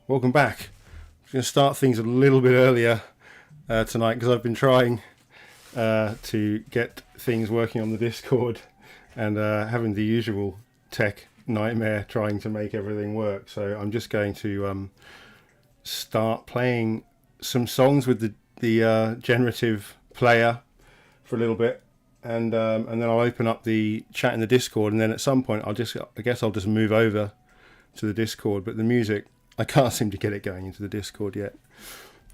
Welcome back. I'm going to start things a little bit earlier tonight because I've been trying to get things working on the Discord and having the usual tech nightmare trying to make everything work. So I'm just going to start playing some songs with the generative player for a little bit, and then I'll open up the chat in the Discord, and then at some point I guess I'll just move over to the Discord. But the music, I can't seem to get it going into the Discord yet.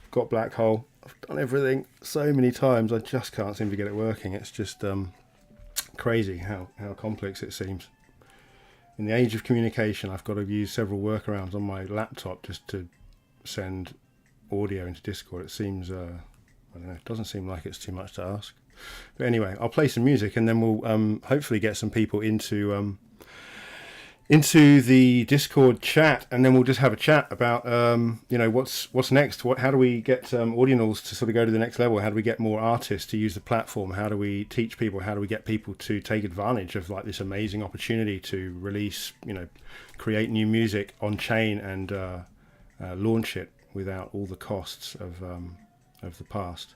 Got Black Hole. I've done everything so many times. I just can't seem to get it working. It's just crazy how complex it seems. In the age of communication, I've got to use several workarounds on my laptop just to send audio into Discord. It seems, I don't know, it doesn't seem like it's too much to ask. But anyway, I'll play some music and then we'll hopefully get some people into the Discord chat, and then we'll just have a chat about what's next. How do we get Audionals to sort of go to the next level? How do we get more artists to use the platform? How do we teach people? How do we get people to take advantage of like this amazing opportunity to release, create new music on chain and launch it without all the costs of the past?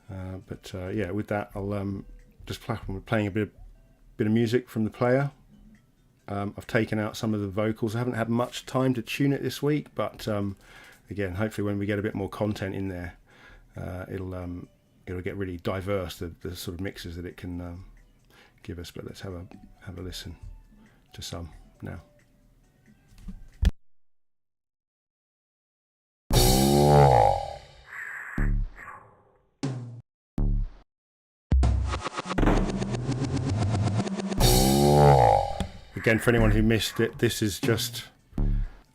With that, I'll just playing a bit of music from the player. I've taken out some of the vocals. I haven't had much time to tune it this week, but again, hopefully when we get a bit more content in there, it'll get really diverse, the sort of mixes that it can give us. But let's have a listen to some now. Again, for anyone who missed it, this is just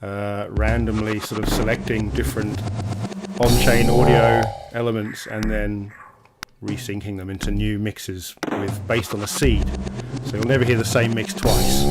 randomly sort of selecting different on-chain audio elements and then resyncing them into new mixes based on a seed. So you'll never hear the same mix twice.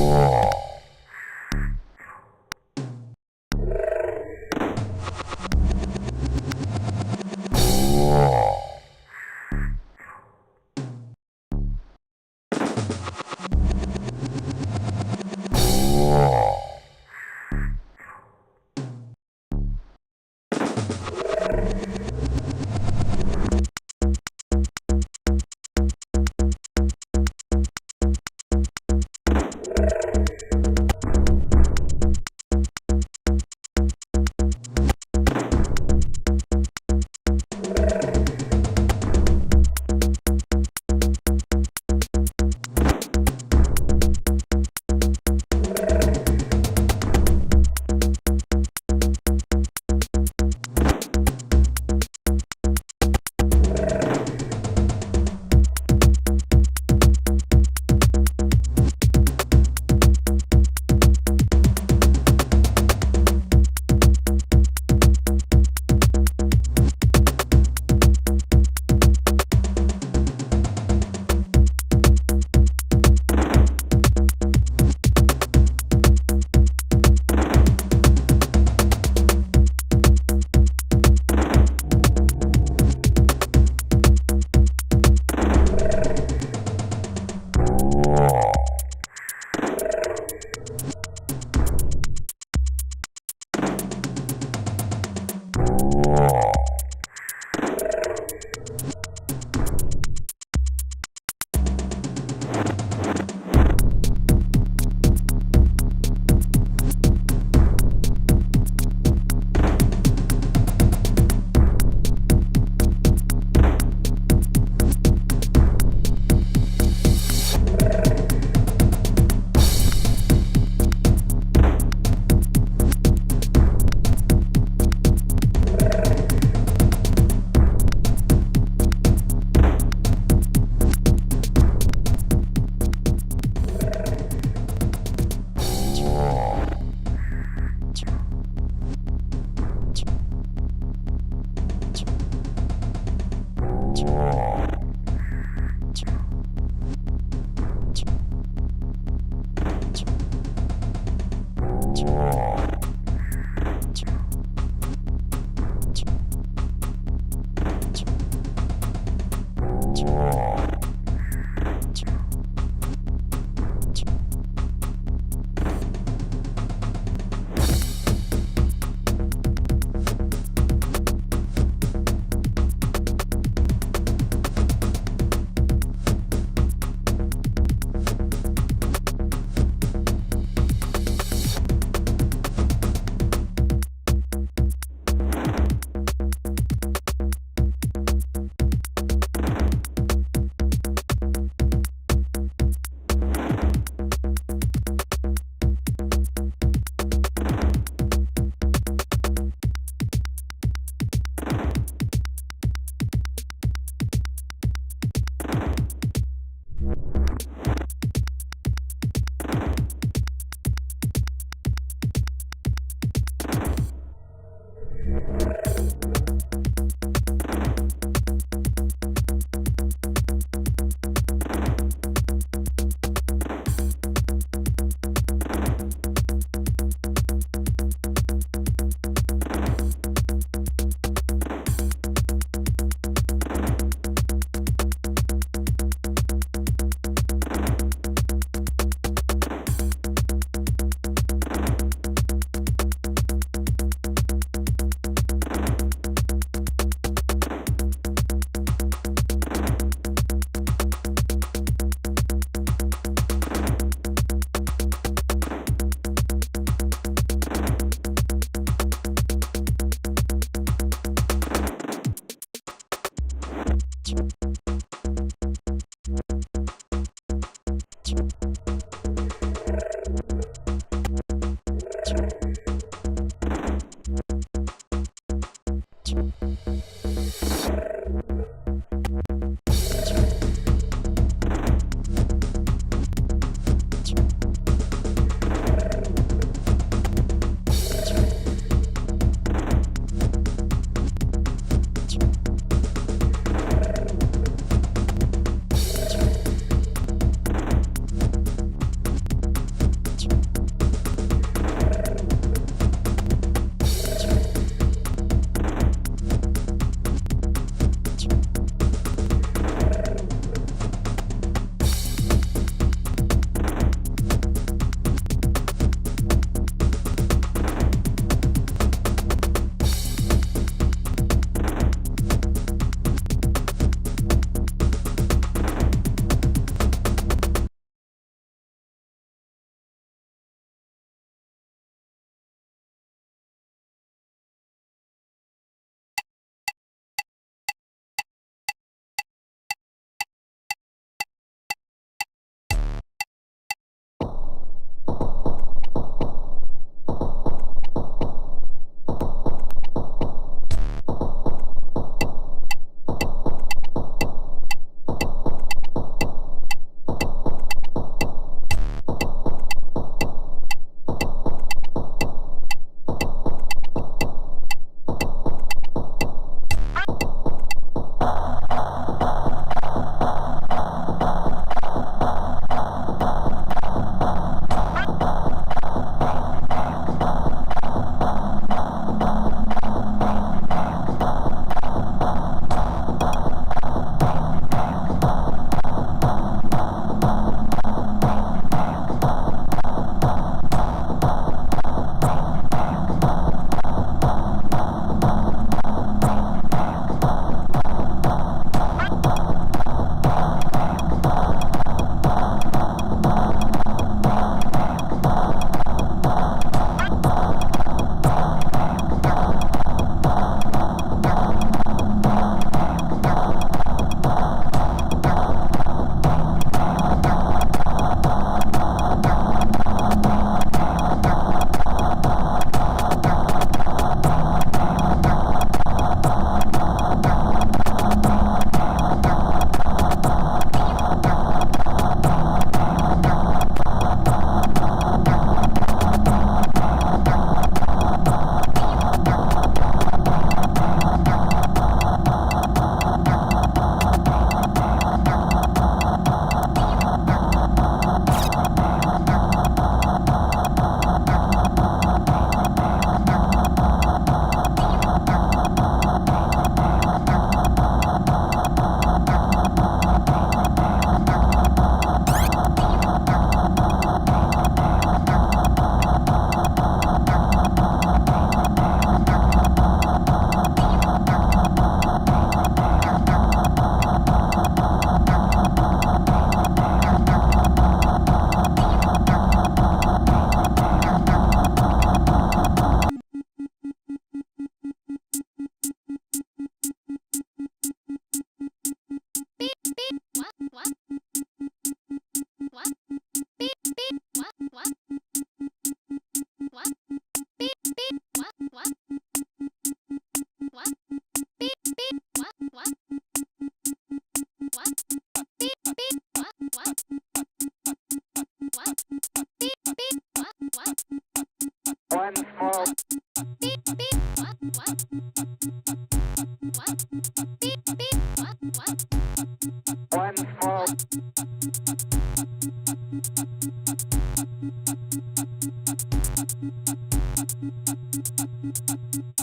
One small.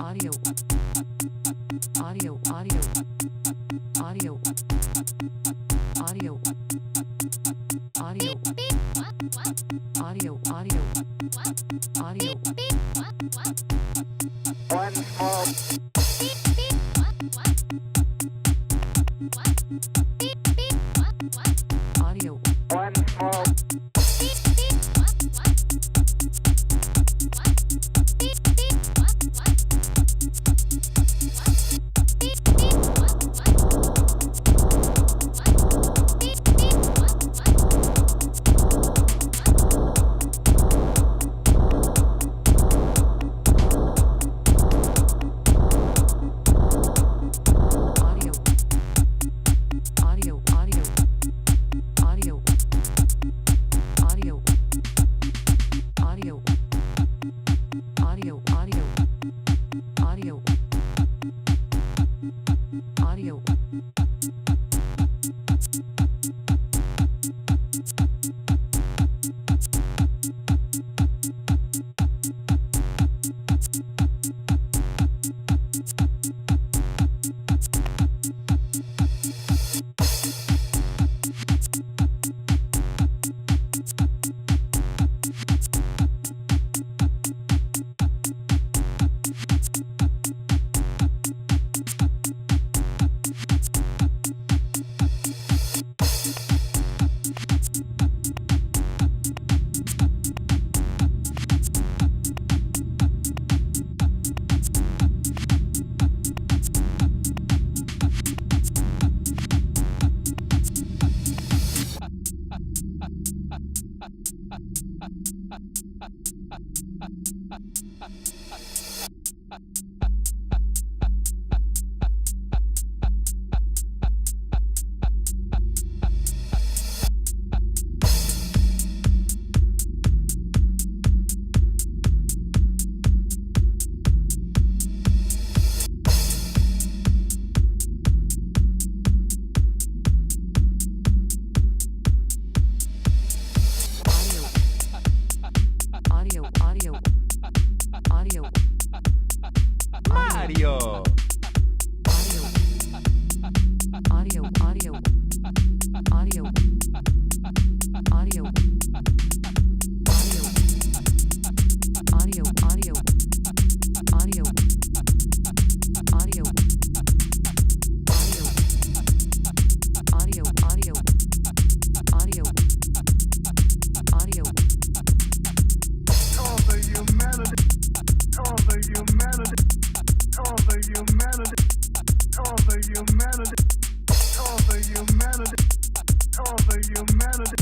Audio. Audio. Audio. Audio. Audio. Audio. Audio. Audio. Audio. One small. Audio. One small. Audio. Audio. Audio. Audio. Audio. Audio. Audio. Audio. Audio. Audio. Audio. Audio. Audio. Mario. Audio. Audio. Audio. Audio. Audio. Audio. Audio. Audio. Audio. Audio. Audio. Audio. Audio. Audio. Audio. Call the humanity. Call the humanity. Call the humanity. Call the humanity. Call the humanity. Call the humanity.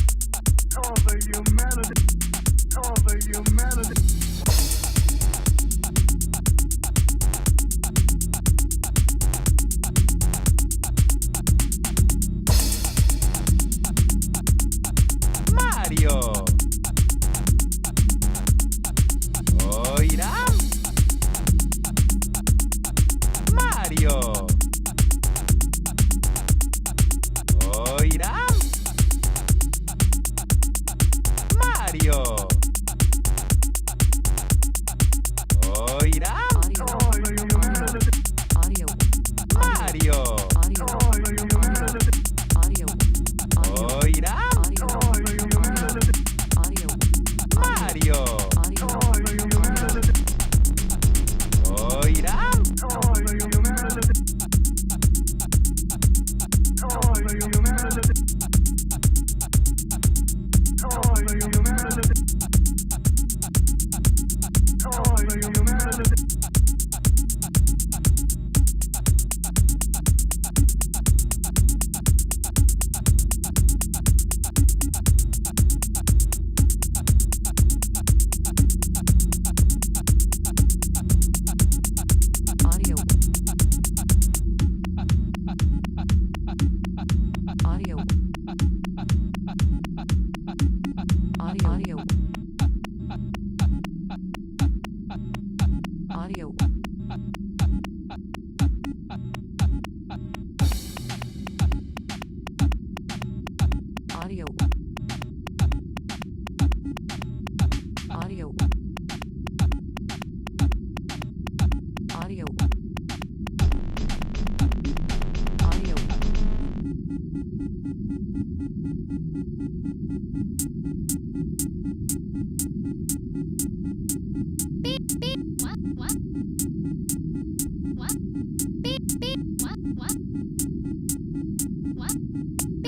Call the humanity. Call the humanity. Mario. Oirá. Mario. Oirá. Mario. Oirá. Audio. Call the humanity. Audio. Mario. Audio. Call the humanity. Audio. Audio. Oirá. Audio. Call the humanity. Audio. Mario. Audio. Call the humanity. Oirá. Call the humanity. Call the humanity. Call the humanity. Call the humanity. Audio. Audio. Audio. audio, audio, audio, audio, audio,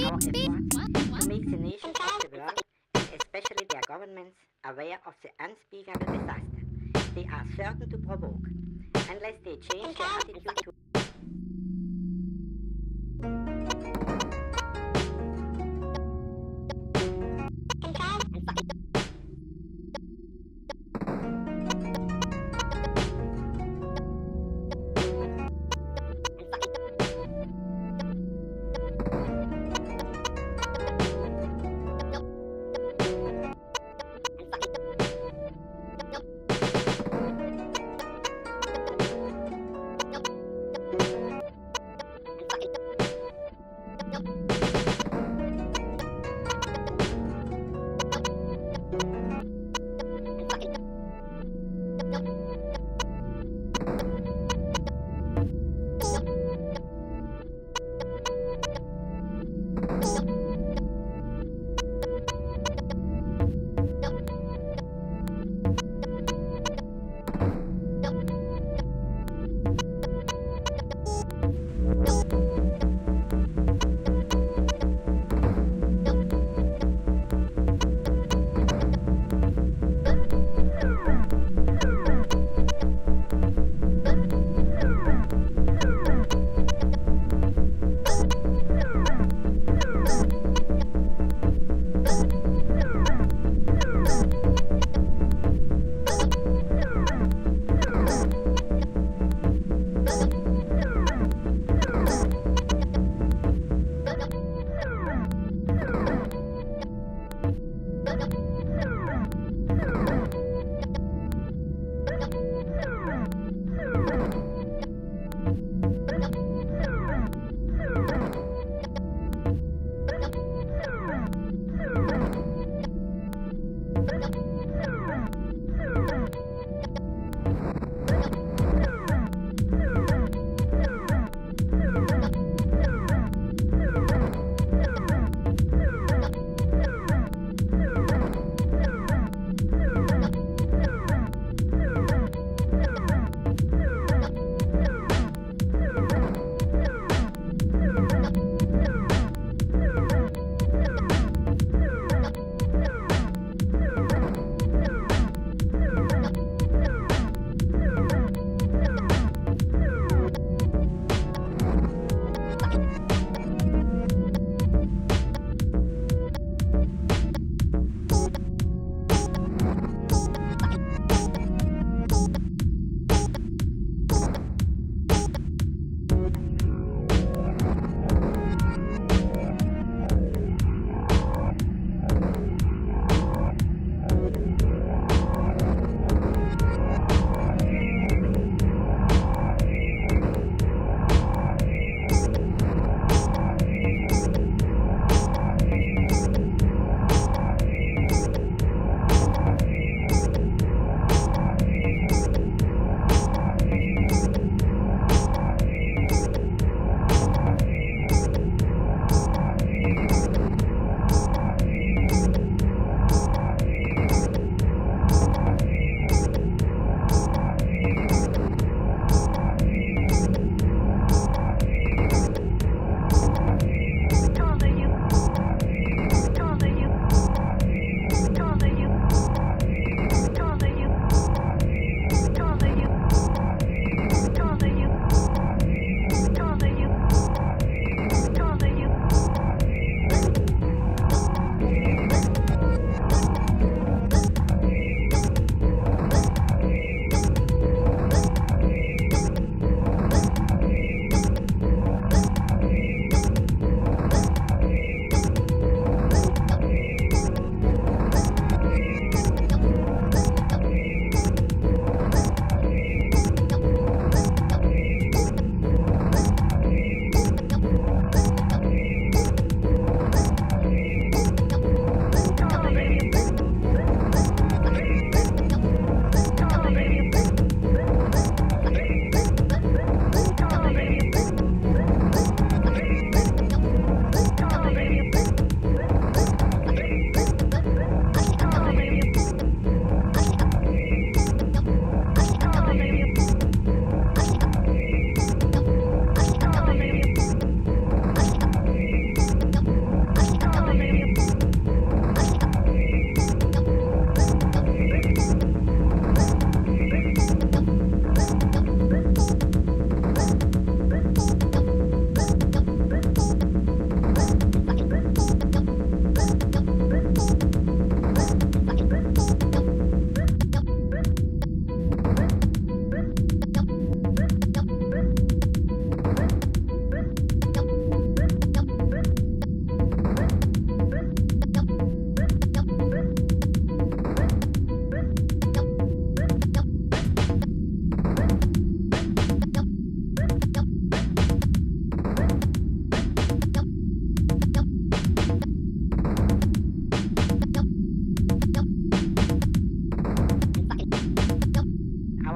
Our efforts to make the nations of the world, and especially their governments, aware of the unspeakable disaster they are certain to provoke, unless they change their attitude to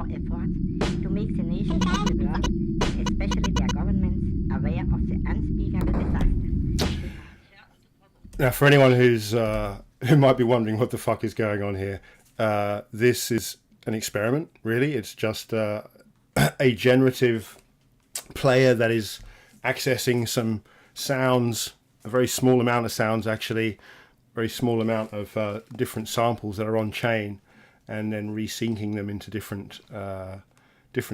our efforts to make the nations of the world, and especially their governments, aware of the unspeakable disaster. Now, for anyone who might be wondering what the fuck is going on here, this is an experiment, really. It's just a generative player that is accessing some sounds, a very small amount of sounds actually, very small amount of different samples that are on chain, and then resyncing them into different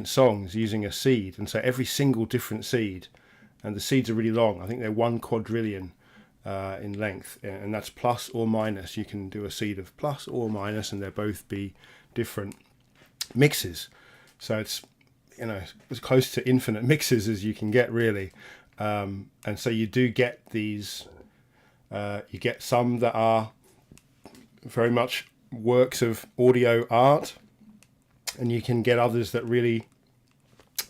songs using a seed. And so every single different seed, and the seeds are really long. I think they're 1 quadrillion in length, and that's plus or minus. You can do a seed of plus or minus, and they'll both be different mixes. So it's, you know, as close to infinite mixes as you can get, really. And so you do get these. You get some that are very much works of audio art, and you can get others that really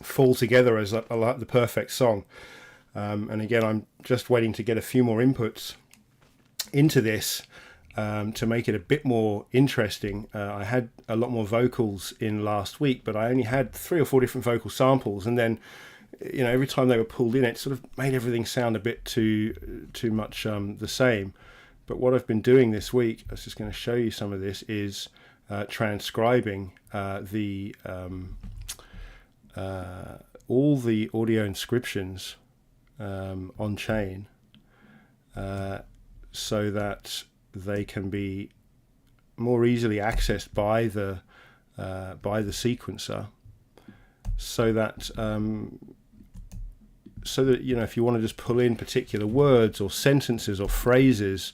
fall together as the perfect song. And again, I'm just waiting to get a few more inputs into this to make it a bit more interesting. I had a lot more vocals in last week, but I only had 3 or 4 different vocal samples, and then, you know, every time they were pulled in, it sort of made everything sound a bit too much the same. But what I've been doing this week, I was just going to show you some of this, is transcribing all the audio inscriptions on chain, so that they can be more easily accessed by the sequencer, so that you know, if you want to just pull in particular words or sentences or phrases,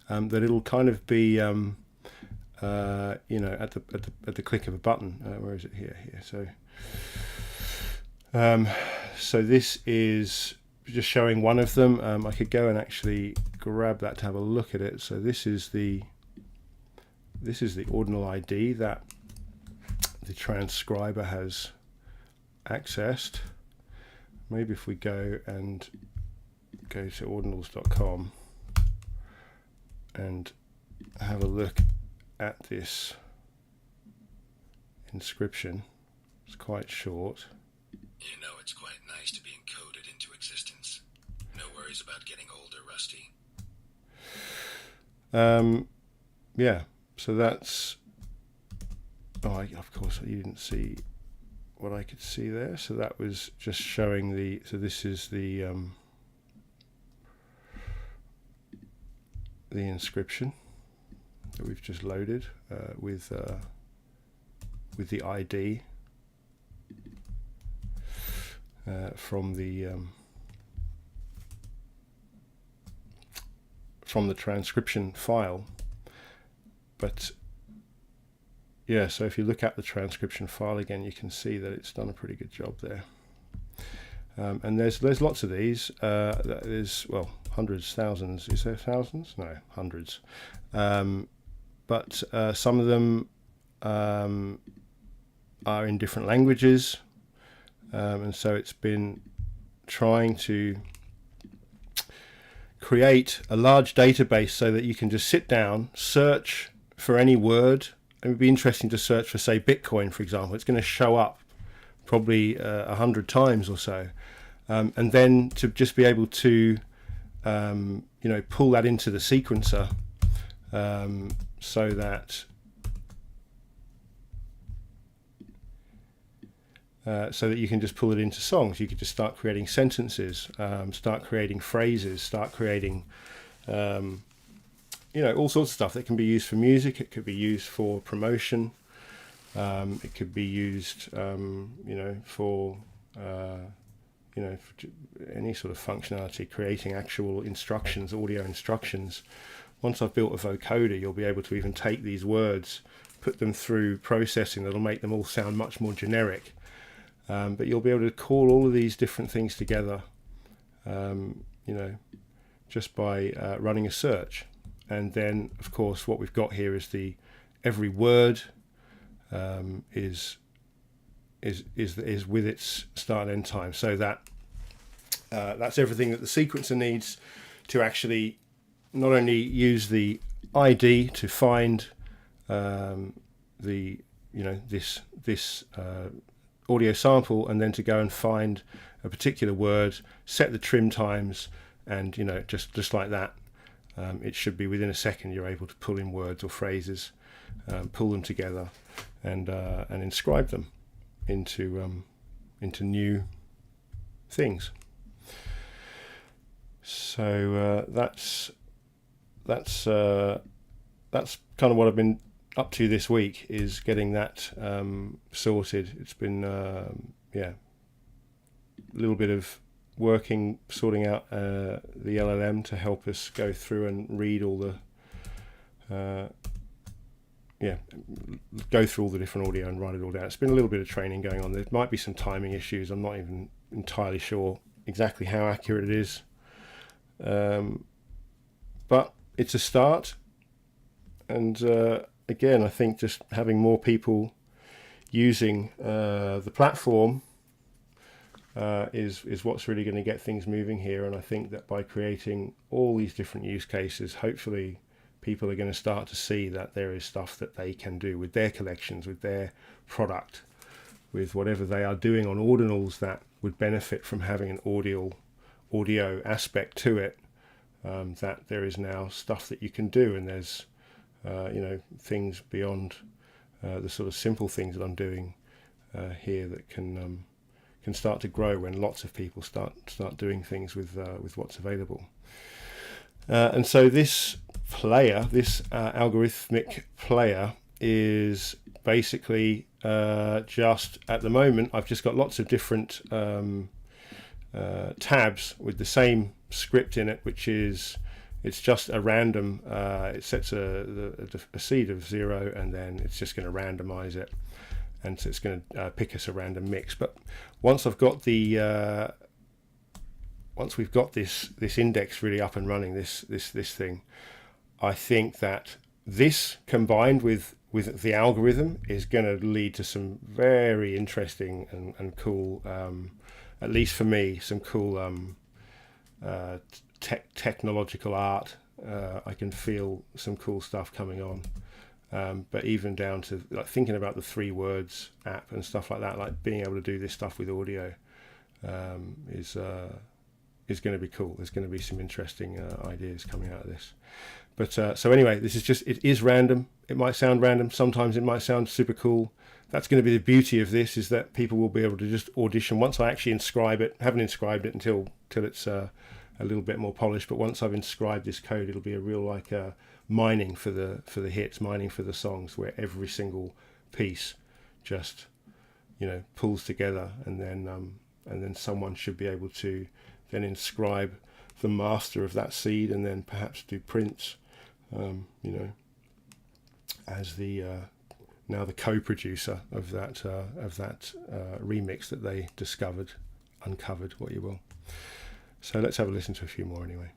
that it'll kind of be you know, at the click of a button. Where is it? Here. So this is just showing one of them. I could go and actually grab that to have a look at it. So this is the ordinal ID that the transcriber has accessed. Maybe if we go to Audionals.com and have a look at this inscription. It's quite short. You know, it's quite nice to be encoded into existence. No worries about getting old or rusty. Yeah, so that's... of course, you didn't see what I could see there. So that was just showing the... So this is the inscription that we've just loaded with the ID from the transcription file. But yeah, so if you look at the transcription file again, you can see that it's done a pretty good job there. And there's lots of these. There's, well, hundreds, thousands. Is there thousands? No, hundreds. But some of them are in different languages, and so it's been trying to create a large database so that you can just sit down, search for any word. It would be interesting to search for, say, Bitcoin, for example. It's going to show up probably 100 times or so, and then to just be able to pull that into the sequencer, so that you can just pull it into songs. You could just start creating sentences, start creating phrases, start creating all sorts of stuff that can be used for music. It could be used for promotion. It could be used for any sort of functionality, creating actual instructions, audio instructions. Once I've built a vocoder, you'll be able to even take these words, put them through processing that'll make them all sound much more generic. But you'll be able to call all of these different things together, just by running a search. And then, of course, what we've got here is every word is with its start and end time, so that that's everything that the sequencer needs to actually not only use the ID to find the this audio sample, and then to go and find a particular word, set the trim times, and just like that, it should be within a second you're able to pull in words or phrases, pull them together, and inscribe them into new things. So that's kind of what I've been up to this week, is getting that sorted. It's been a little bit of sorting out the LLM to help us go through and read all the go through all the different audio and write it all down. It's been a little bit of training going on. There might be some timing issues. I'm not even entirely sure exactly how accurate it is, but it's a start. And again, I think just having more people using the platform is what's really going to get things moving here. And I think that by creating all these different use cases, hopefully people are going to start to see that there is stuff that they can do with their collections, with their product, with whatever they are doing on Audionals that would benefit from having an audio aspect to it. That there is now stuff that you can do, and there's things beyond the sort of simple things that I'm doing here that can start to grow when lots of people start doing things with what's available. And so this player, this algorithmic player, is basically just at the moment I've just got lots of different tabs with the same script in it, which is it's just a random. It sets a seed of 0, and then it's just going to randomize it, and so it's going to pick us a random mix. But once I've got the once we've got this index really up and running, this thing, I think that this combined with the algorithm is going to lead to some very interesting and cool, at least for me, some cool technological art. I can feel some cool stuff coming on, but even down to like thinking about the 3 words app and stuff like that, like being able to do this stuff with audio is going to be cool. There's going to be some interesting ideas coming out of this. But so anyway, this is just, it is random. It might sound random. Sometimes it might sound super cool. That's going to be the beauty of this, is that people will be able to just audition. Once I actually inscribe it, haven't inscribed it until it's a little bit more polished, but once I've inscribed this code, it'll be a real like mining for the hits, mining for the songs, where every single piece just pulls together, and then someone should be able to then inscribe the master of that seed, and then perhaps do prints, as the now the co-producer of that remix that they uncovered, what you will. So let's have a listen to a few more anyway.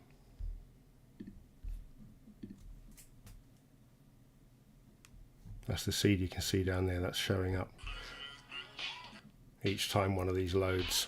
That's the seed you can see down there, that's showing up each time one of these loads.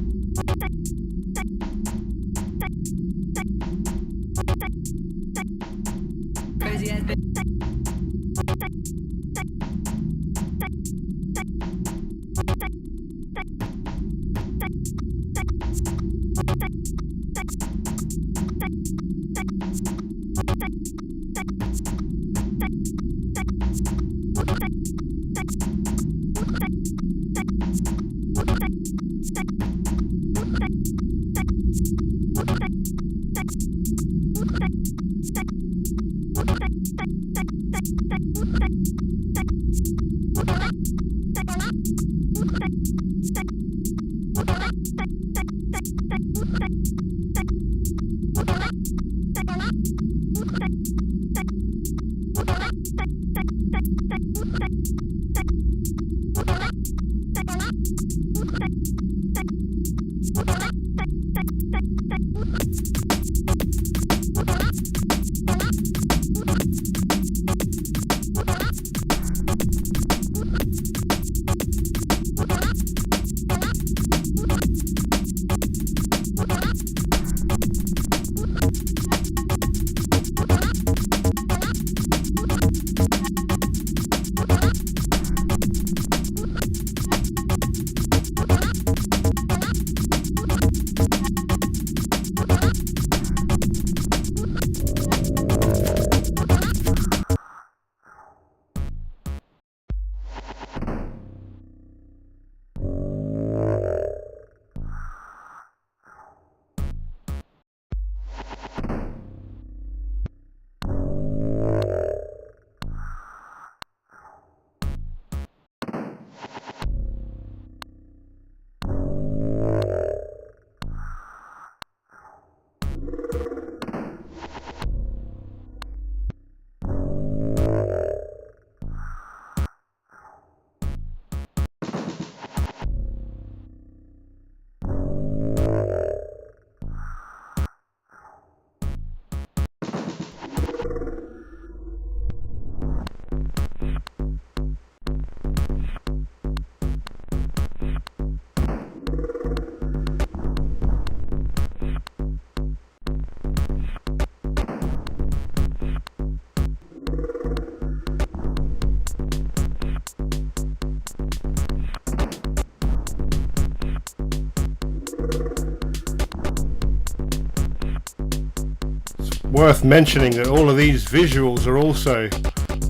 Worth mentioning that all of these visuals are also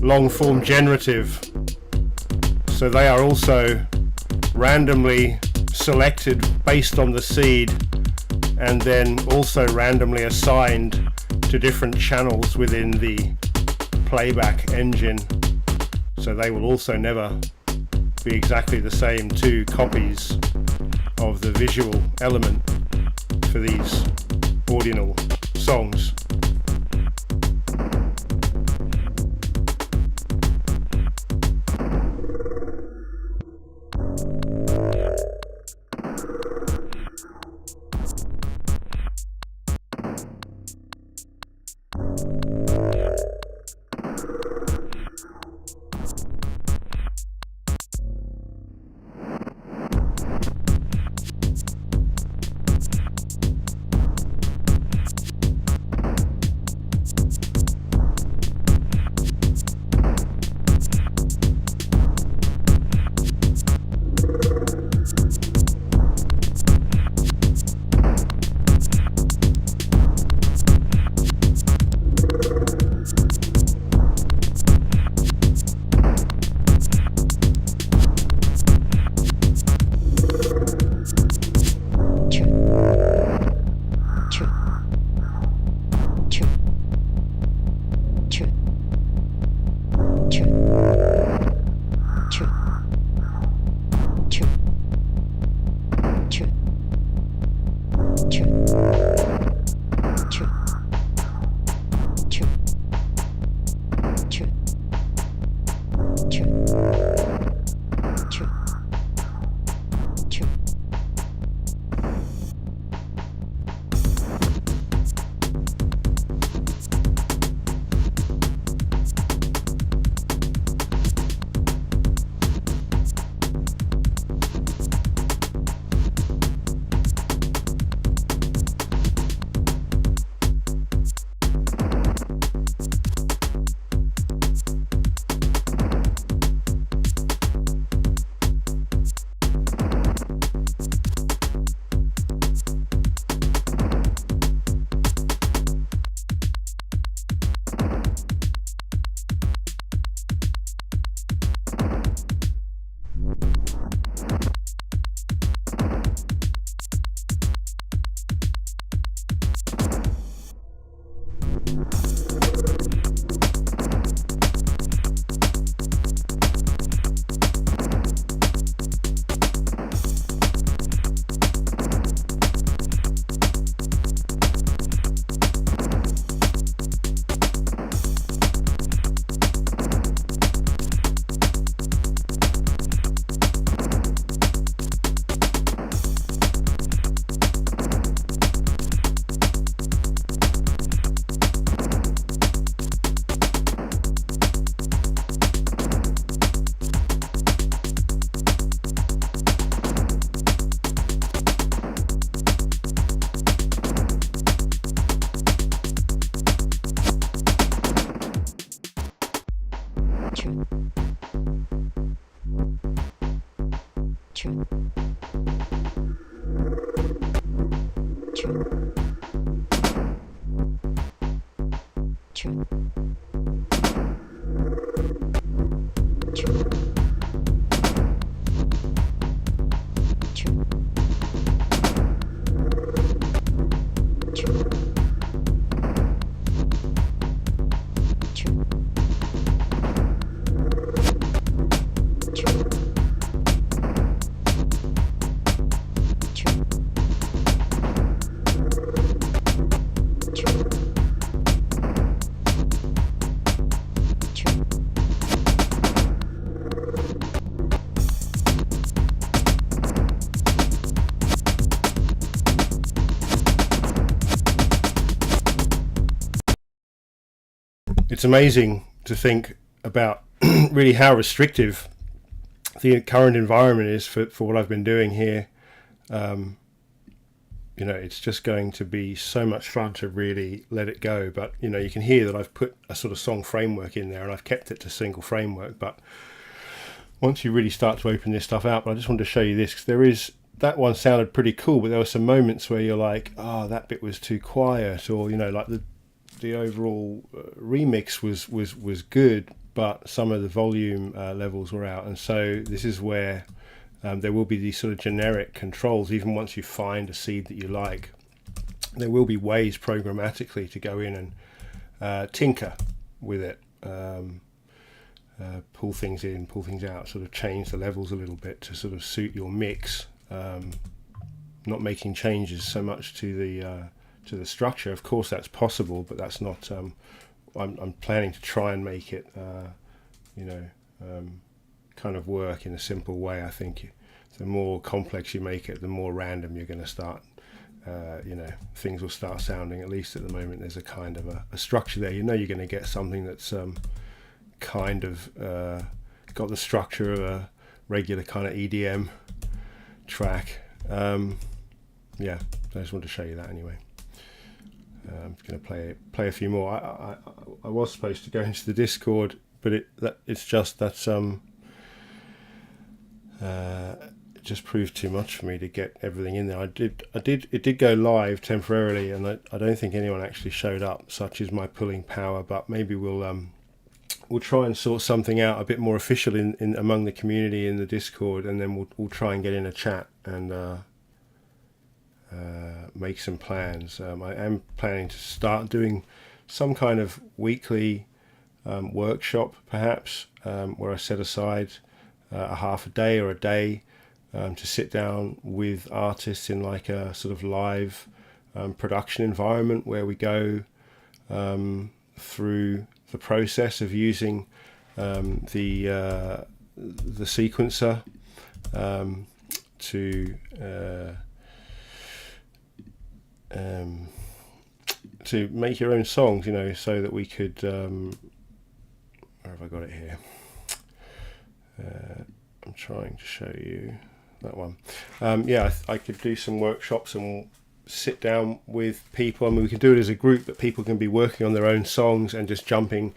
long form generative, so they are also randomly selected based on the seed and then also randomly assigned to different channels within the playback engine, so they will also never be exactly the same two copies of the visual element for these Audional songs. It's amazing to think about really how restrictive the current environment is for what I've been doing here. You know, it's just going to be so much fun to really let it go. But, you know, you can hear that I've put a sort of song framework in there and I've kept it to single framework. But once you really start to open this stuff out, but I just wanted to show you this, 'cause there is, that one sounded pretty cool, but there were some moments where you're like, oh, that bit was too quiet, or, you know, like the overall remix was good, but some of the volume levels were out. And so this is where there will be these sort of generic controls. Even once you find a seed that you like, there will be ways programmatically to go in and tinker with it, pull things in, pull things out, sort of change the levels a little bit to sort of suit your mix, not making changes so much to the structure. Of course that's possible, but that's not I'm planning to try and make it kind of work in a simple way. I think the more complex you make it, the more random you're going to start. Things will start sounding, at least at the moment, there's a kind of a structure there. You know you're going to get something that's kind of got the structure of a regular kind of EDM track. I just wanted to show you that anyway. I'm going to play a few more. I was supposed to go into the Discord, but it's just that it just proved too much for me to get everything in there. It did go live temporarily, and I don't think anyone actually showed up. Such is my pulling power. But maybe we'll try and sort something out a bit more official in among the community in the Discord, and then we'll try and get in a chat and make some plans. I am planning to start doing some kind of weekly workshop, perhaps, where I set aside a half a day or a day to sit down with artists in like a sort of live production environment where we go through the process of using the sequencer to make your own songs, so that we could where have I got it here? I'm trying to show you that one. I could do some workshops and sit down with people. I mean, we can do it as a group, but people can be working on their own songs and just jumping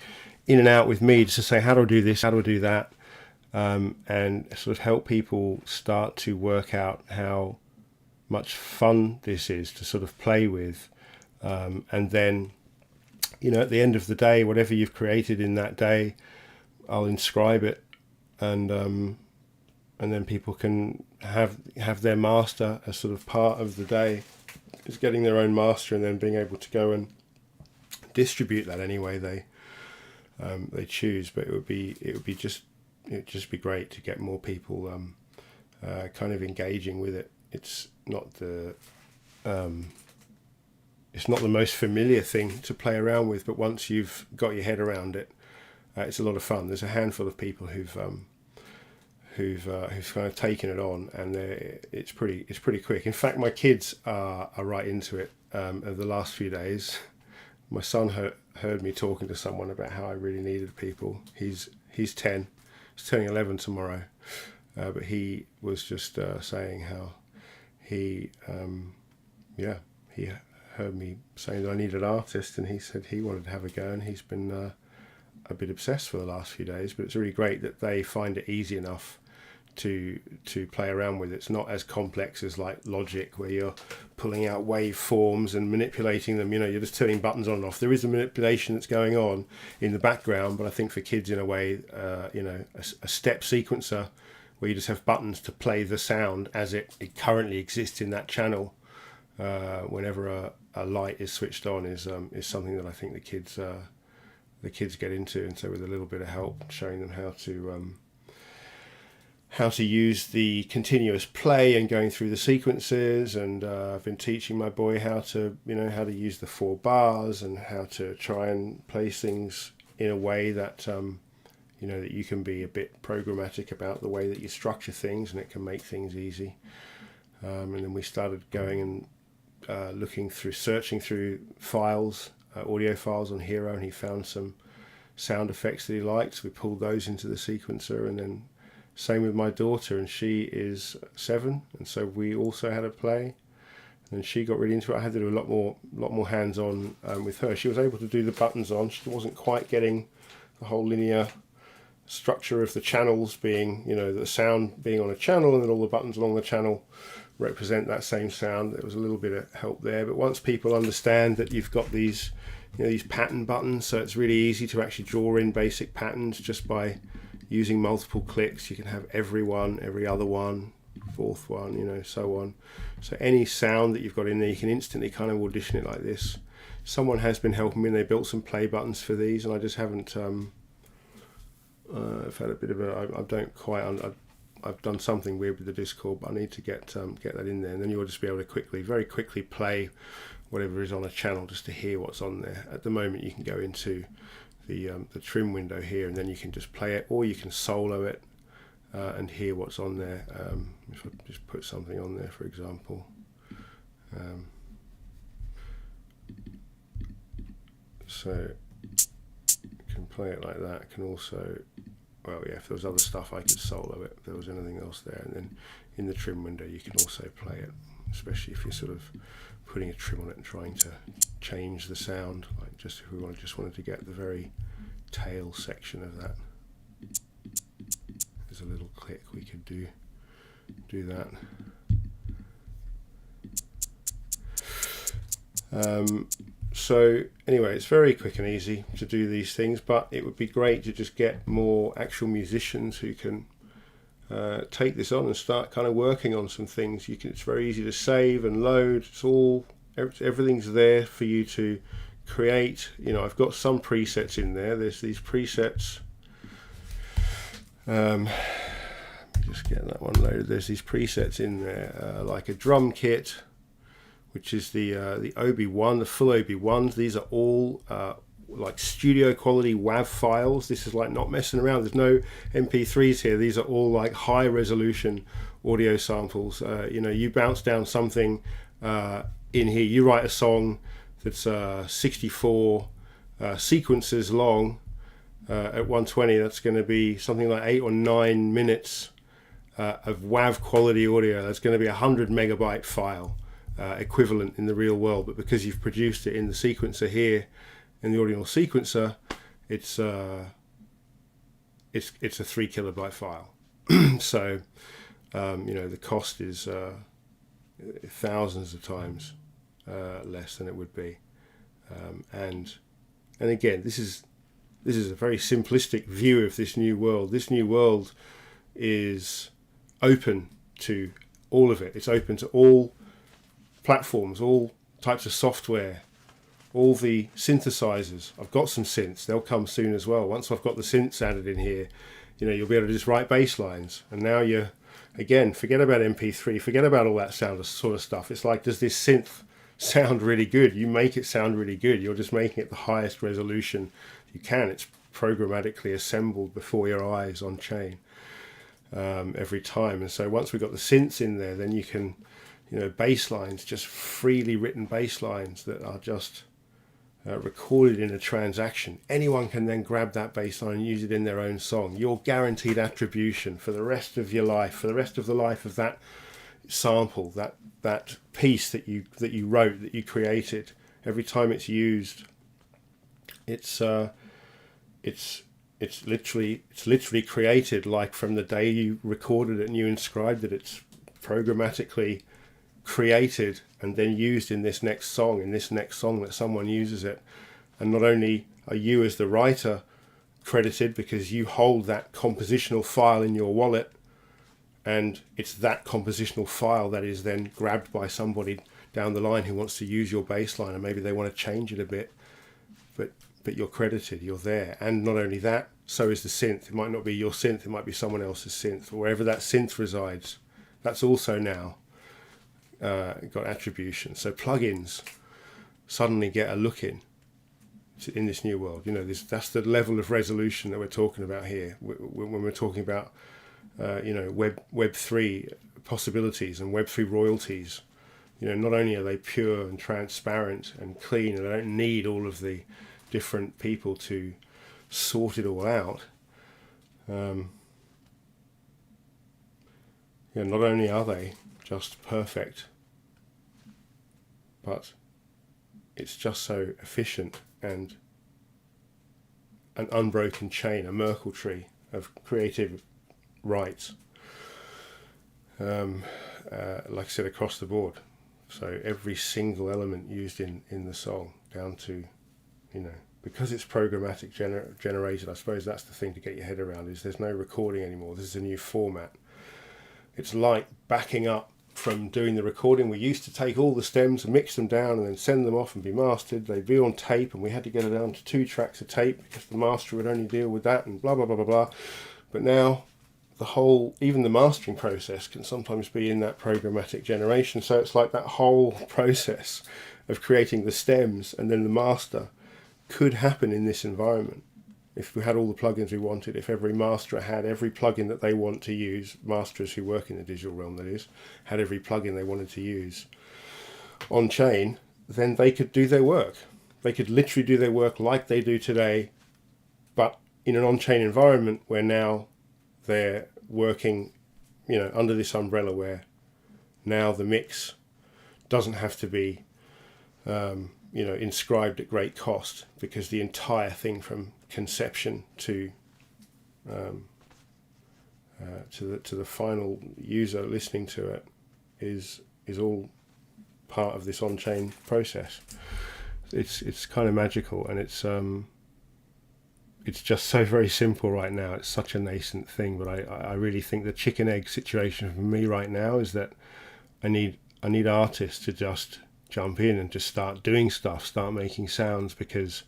in and out with me just to say, how do I do this, how do I do that, and sort of help people start to work out how much fun this is to sort of play with, and then at the end of the day, whatever you've created in that day, I'll inscribe it, and then people can have their master as sort of part of the day, is getting their own master, and then being able to go and distribute that any way they choose. But it would just be great to get more people kind of engaging with it. It's not the most familiar thing to play around with, but once you've got your head around it, it's a lot of fun. There's a handful of people who've kind of taken it on, and it's pretty quick. In fact, my kids are right into it. Over the last few days, my son heard me talking to someone about how I really needed people. He's 10, he's turning 11 tomorrow, but he was just saying how he heard me saying that I needed an artist, and he said he wanted to have a go, and he's been a bit obsessed for the last few days. But it's really great that they find it easy enough to play around with. It's not as complex as like Logic, where you're pulling out waveforms and manipulating them. You're just turning buttons on and off. There is a manipulation that's going on in the background, but I think for kids, in a way, a step sequencer where you just have buttons to play the sound as it currently exists in that channel whenever a light is switched on is something that I think the kids get into. And so with a little bit of help, showing them how to use the continuous play and going through the sequences, and I've been teaching my boy how to use the 4 bars and how to try and place things in a way that that you can be a bit programmatic about the way that you structure things, and it can make things easy. And then we started going and searching through files, audio files on Hero, and he found some sound effects that he liked. So we pulled those into the sequencer, and then same with my daughter, and she is 7, and so we also had a play, and she got really into it. I had to do a lot more hands-on with her. She was able to do the buttons on. She wasn't quite getting the whole linear structure of the channels being, the sound being on a channel, and then all the buttons along the channel represent that same sound. There was a little bit of help there, but once people understand that you've got these pattern buttons, so it's really easy to actually draw in basic patterns just by using multiple clicks. You can have every one, every other one, fourth one, so on. So any sound that you've got in there, you can instantly kind of audition it like this. Someone has been helping me, and they built some play buttons for these, and I just haven't. I've had a bit of I've done something weird with the Discord, but I need to get that in there, and then you'll just be able to very quickly play whatever is on a channel just to hear what's on there. At the moment, you can go into the trim window here, and then you can just play it, or you can solo it and hear what's on there. If I just put something on there, for example, so you can play it like that. Can also, if there was other stuff, I could solo it if there was anything else there, and then in the trim window you can also play it, especially if you're sort of putting a trim on it and trying to change the sound, like just if we wanted to get the very tail section of that. There's a little click, we could do that. So anyway, it's very quick and easy to do these things, but it would be great to just get more actual musicians who can take this on and start kind of working on some things. It's very easy to save and load. Everything's there for you to create. I've got some presets in there. There's these presets. Let me just get that one loaded. There's these presets in there, like a drum kit, which is the OB1, the full OB1s. These are all like studio quality WAV files. This is like not messing around. There's no MP3s here. These are all like high resolution audio samples. You bounce down something in here. You write a song that's 64 sequences long at 120. That's going to be something like 8 or 9 minutes of WAV quality audio. That's going to be 100 megabyte file. Equivalent in the real world, but because you've produced it in the sequencer here, in the Audionals sequencer, it's a 3 kilobyte file. So the cost is thousands of times less than it would be, and again, this is a very simplistic view of this new world. This new world is open to all of it. It's open to all platforms, all types of software, all the synthesizers. I've got some synths, they'll come soon as well. Once I've got the synths added in here, you'll be able to just write bass lines. And now again, forget about MP3, forget about all that sort of stuff. It's like, does this synth sound really good? You make it sound really good. You're just making it the highest resolution you can. It's programmatically assembled before your eyes on chain every time. And so once we've got the synths in there, then you can bass lines, just freely written bass lines that are just recorded in a transaction. Anyone can then grab that bass line and use it in their own song. You're guaranteed attribution for the rest of your life, for the rest of the life of that sample, that piece that you wrote, that you created. Every time it's used, it's it's literally created like from the day you recorded it and you inscribed it. It's programmatically created and then used in this next song that someone uses it. And not only are you as the writer credited because you hold that compositional file in your wallet, and it's that compositional file that is then grabbed by somebody down the line who wants to use your bass line, and maybe they want to change it a bit, but you're credited, you're there. And not only that, so is the synth. It might not be your synth, it might be someone else's synth, or wherever that synth resides. That's also now got attribution. So plugins suddenly get a look in this new world. You know, that's the level of resolution that we're talking about here when we're talking about Web3 possibilities and Web3 royalties. You know, not only are they pure and transparent and clean, and they don't need all of the different people to sort it all out. Not only are they just perfect, but it's just so efficient and an unbroken chain, a Merkle tree of creative rights. Like I said, across the board. So every single element used in the song, down to, because it's programmatic generated, I suppose that's the thing to get your head around, is there's no recording anymore. This is a new format. It's like backing up from doing the recording. We used to take all the stems and mix them down and then send them off and be mastered. They'd be on tape, and we had to get it down to 2 tracks of tape because the master would only deal with that, and blah, blah, blah, blah, blah. But now even the mastering process can sometimes be in that programmatic generation. So it's like that whole process of creating the stems and then the master could happen in this environment. If we had all the plugins we wanted, if every masterer had every plugin that they want to use, masterers who work in the digital realm, that is, had every plugin they wanted to use on chain, then they could do their work. They could literally do their work like they do today, but in an on-chain environment where now they're working, under this umbrella, where now the mix doesn't have to be, inscribed at great cost, because the entire thing from conception to the final user listening to it is all part of this on-chain process. It's kind of magical, and it's just so very simple right now. It's such a nascent thing, but I really think the chicken egg situation for me right now is that I need artists to just jump in and just start doing stuff, start making sounds, because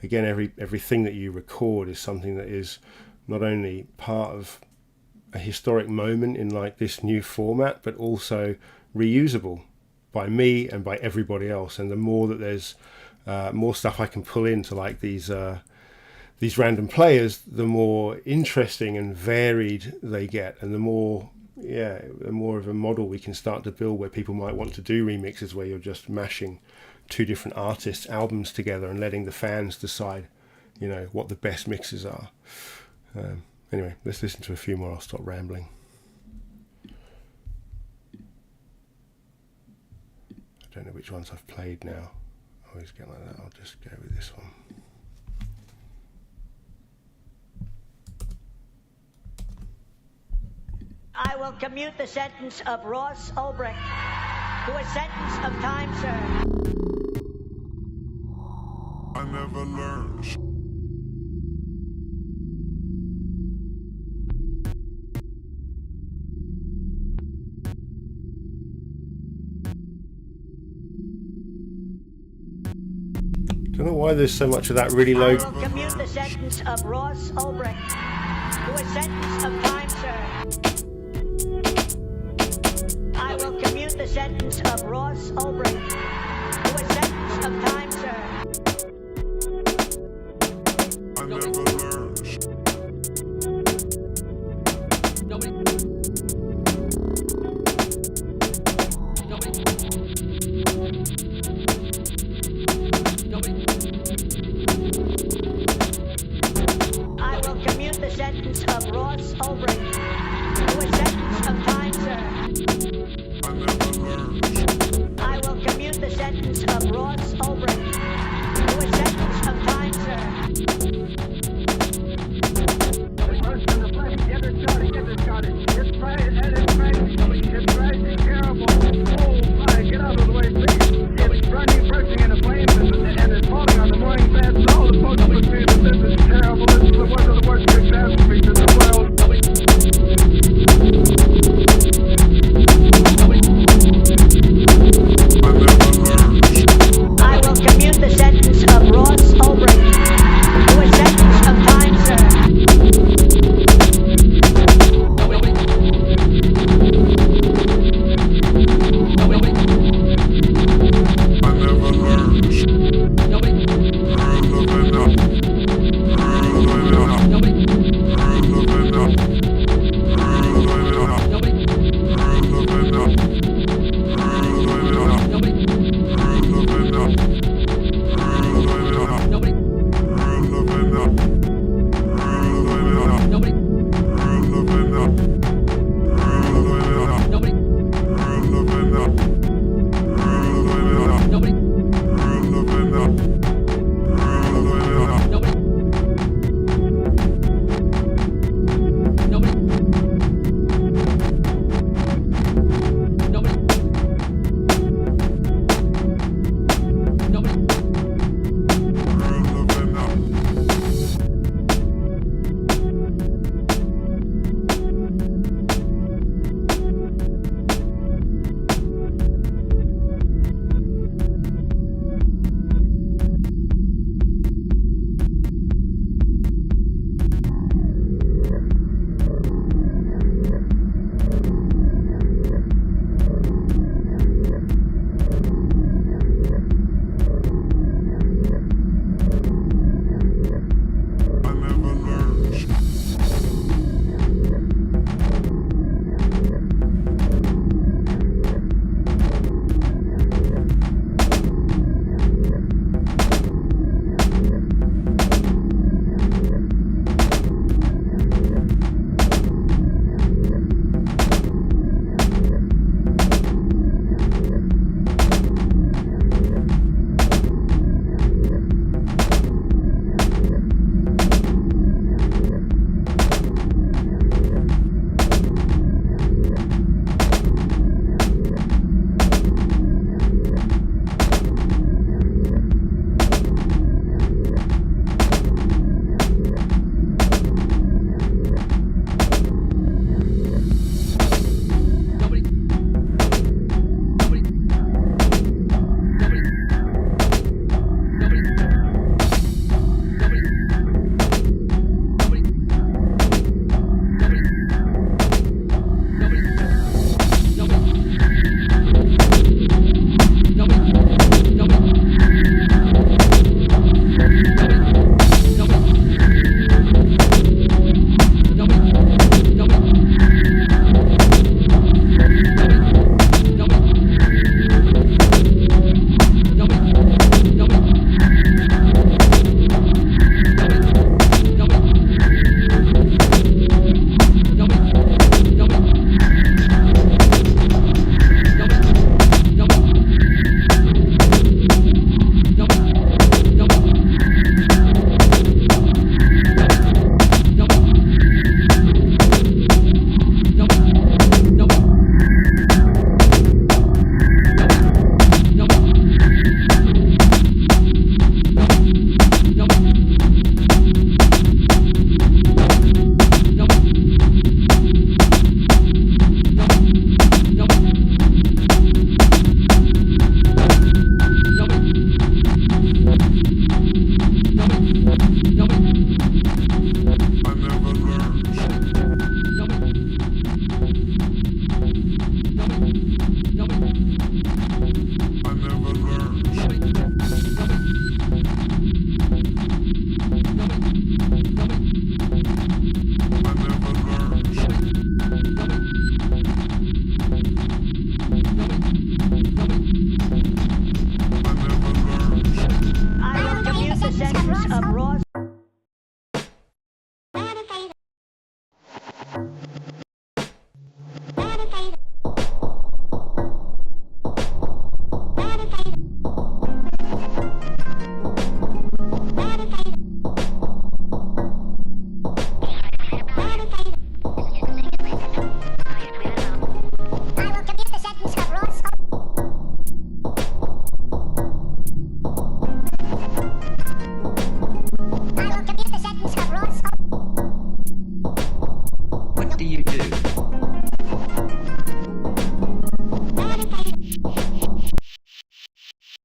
again, everything that you record is something that is not only part of a historic moment in like this new format, but also reusable by me and by everybody else. And the more that there's more stuff I can pull into like these random players, the more interesting and varied they get, and the more of a model we can start to build, where people might want to do remixes where you're just mashing 2 different artists' albums together and letting the fans decide, what the best mixes are. Anyway, let's listen to a few more. I'll stop rambling. I don't know which ones I've played now. I always get like that. I'll just go with this one. I will commute the sentence of Ross Ulbricht to a sentence of time served. I never learned. Don't know why there's so much of that really low. I will commute the sentence of Ross Ulbricht to a sentence of time served. I will commute the sentence of Ross Ulbricht to a sentence of time served. I never learned. I will commute the sentence of Ross Ulbricht to a sentence of time served. I never learned. I will commute the sentence of Ross Ulbricht to a sentence of time served.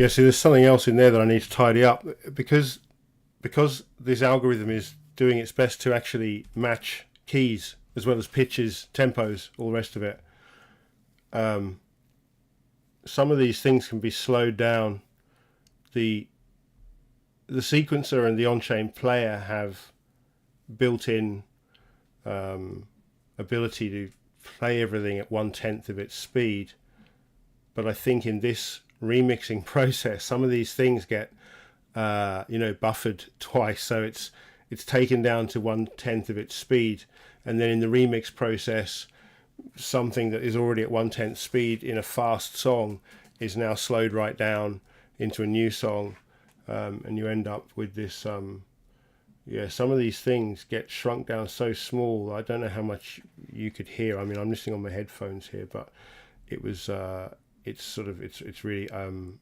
Yeah, so there's something else in there that I need to tidy up, because this algorithm is doing its best to actually match keys as well as pitches, tempos, all the rest of it. Some of these things can be slowed down. The sequencer and the on-chain player have built-in ability to play everything at 1/10 of its speed, but I think in this remixing process some of these things get buffered twice, so it's taken down to 1/10 of its speed, and then in the remix process something that is already at 1/10 speed in a fast song is now slowed right down into a new song, and you end up with this some of these things get shrunk down so small. I don't know how much you could hear. I mean, I'm listening on my headphones here, but it was it's really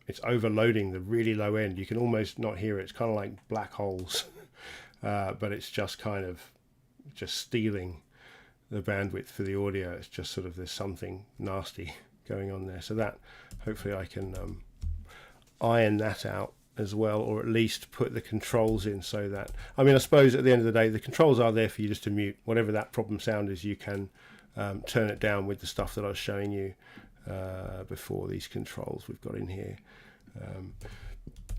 it's overloading the really low end. You can almost not hear it. It's kind of like black holes, but it's just kind of just stealing the bandwidth for the audio. It's just sort of, there's something nasty going on there. So that, hopefully I can iron that out as well, or at least put the controls in so that, I mean, I suppose at the end of the day the controls are there for you just to mute whatever that problem sound is. You can turn it down with the stuff that I was showing you before. These controls we've got in here,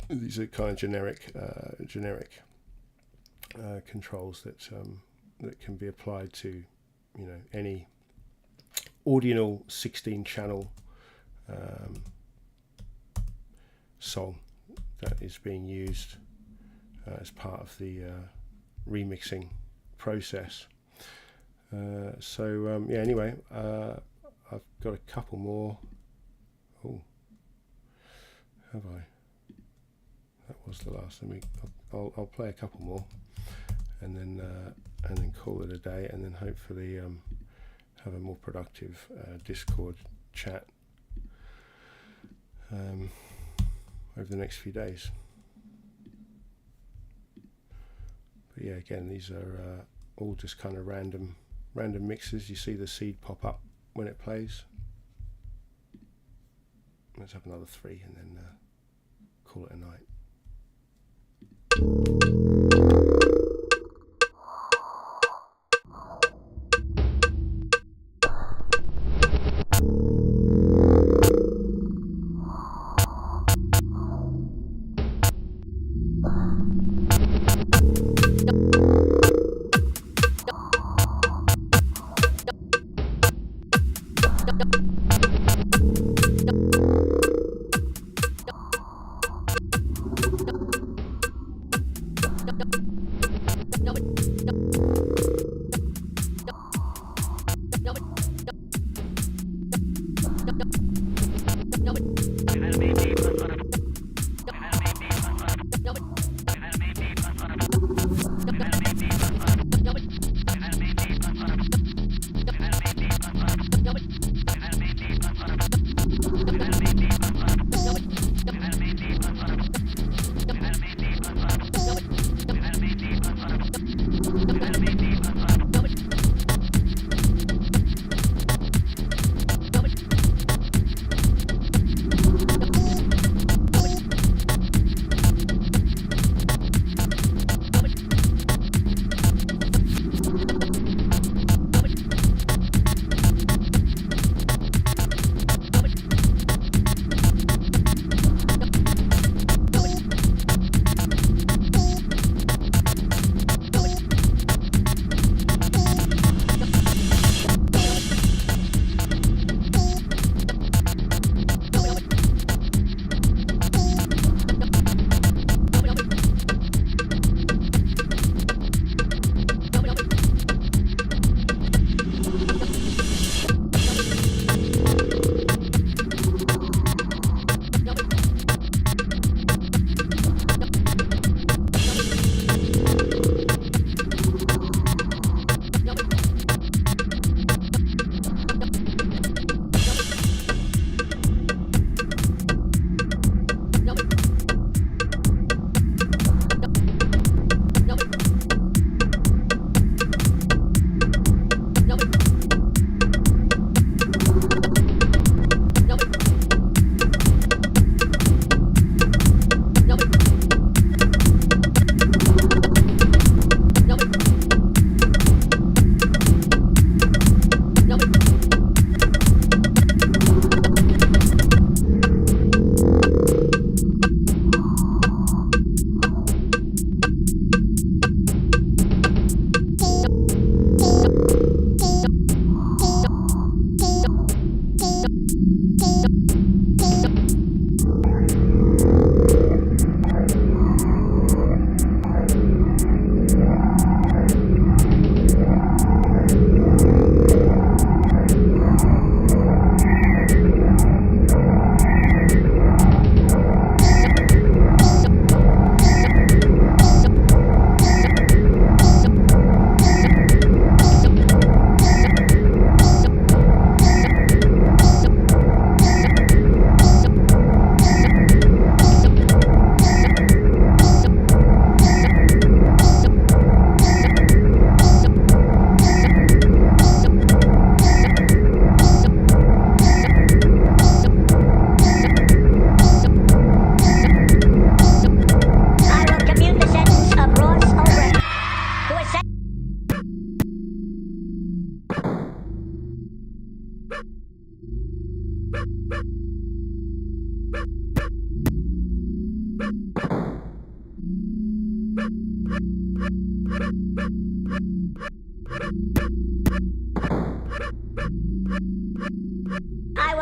these are kind of generic controls that can be applied to any Audional 16 channel song that is being used as part of the remixing process. Anyway, I've got a couple more. Oh, have I? That was the last. I'll play a couple more, and then call it a day, and then hopefully have a more productive Discord chat over the next few days. But yeah, again, these are all just kind of random mixes. You see the seed pop up when it plays. Let's have another 3 and then call it a night.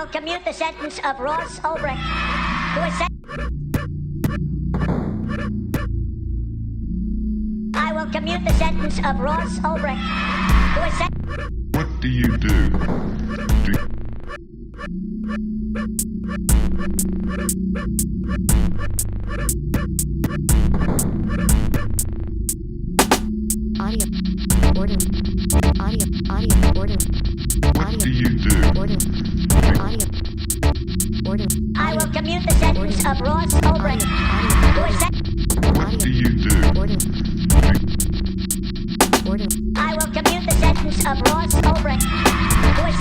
will commute the sentence of Ross Ulbricht to a I will commute the sentence of Ross Ulbricht to a What do you do? Audio. Order. Audio. Audio. Order. What do you do? Order. Audio. Order. I will commute the sentence of Ross Ulbricht to a What do you do? Order. Order. I will commute the sentence of Ross Ulbricht to a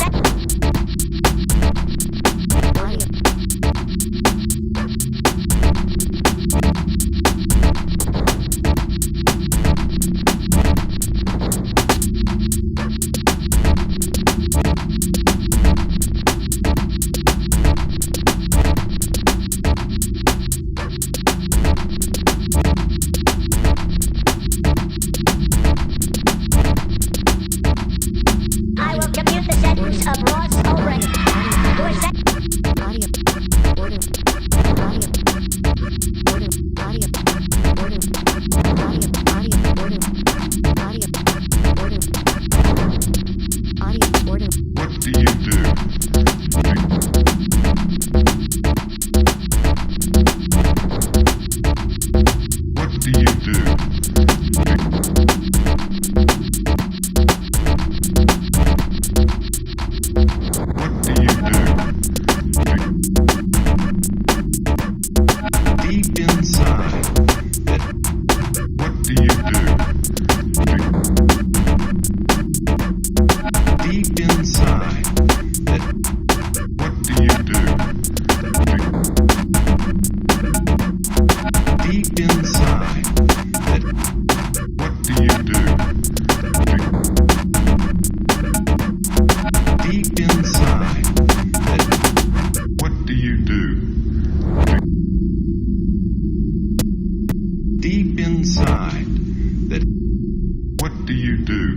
Audio. I will commute the sentence of Ross Ulbricht to a Audio. Order. Audio. Order. Audio. Order. Audio. Audio. Order. Audio. Order. Audio. Order. What do you do? What do you do? What do you do? Deep inside. What do you do? Deep inside. What do you do? Deep inside. What do you do? Deep inside. What do you do? Deep inside. What do you do?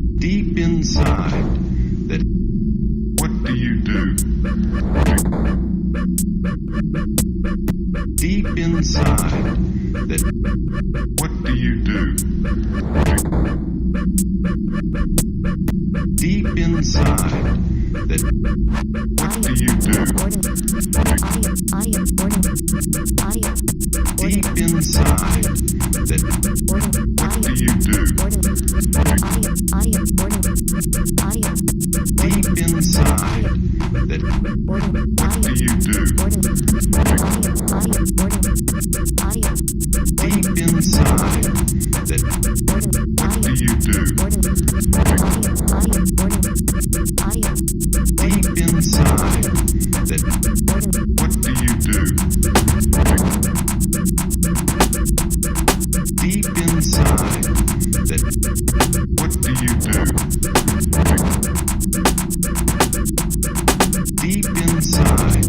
Deep inside. What do you do? Deep inside. What do you do? Deep inside. What do you do? Order. Audio. Audio. Order. Audio. Deep inside. Order. What do Audio. you do? Order. Audio. Audio. Order. Audio. Deep inside. Order. What do you do? Order. Audio. Audio. Order. Audio. Deep inside. Order. What do Audio. you do? Order. Audio. Audio. Order. Audio. Deep inside. Order. What do you do? Deep inside. What do you do? Deep inside.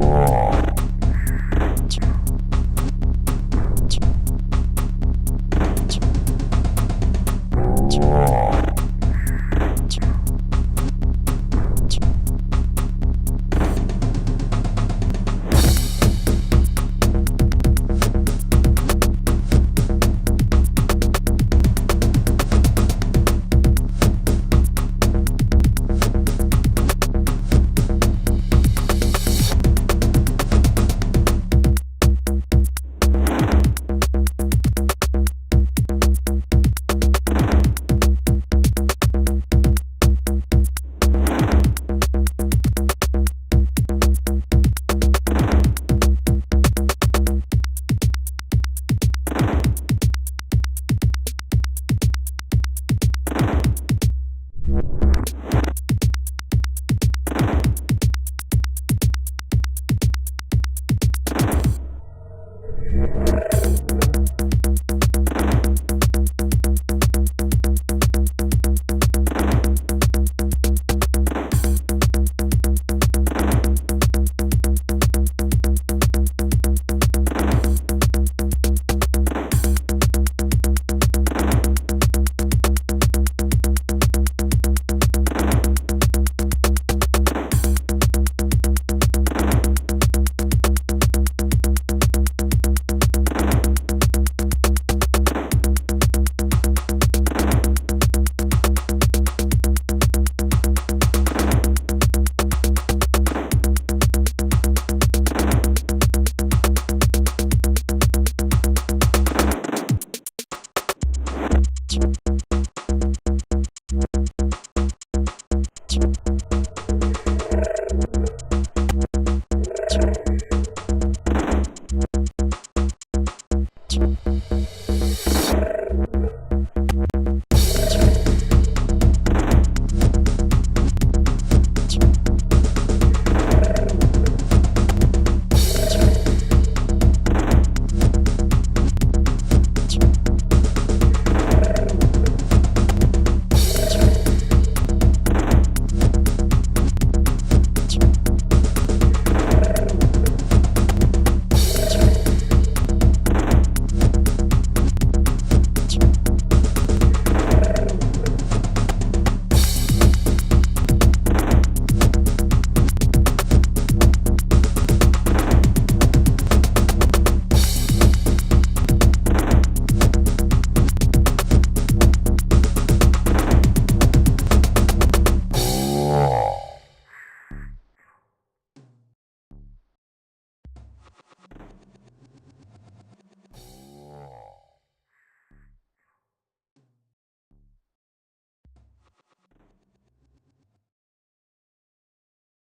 Audio.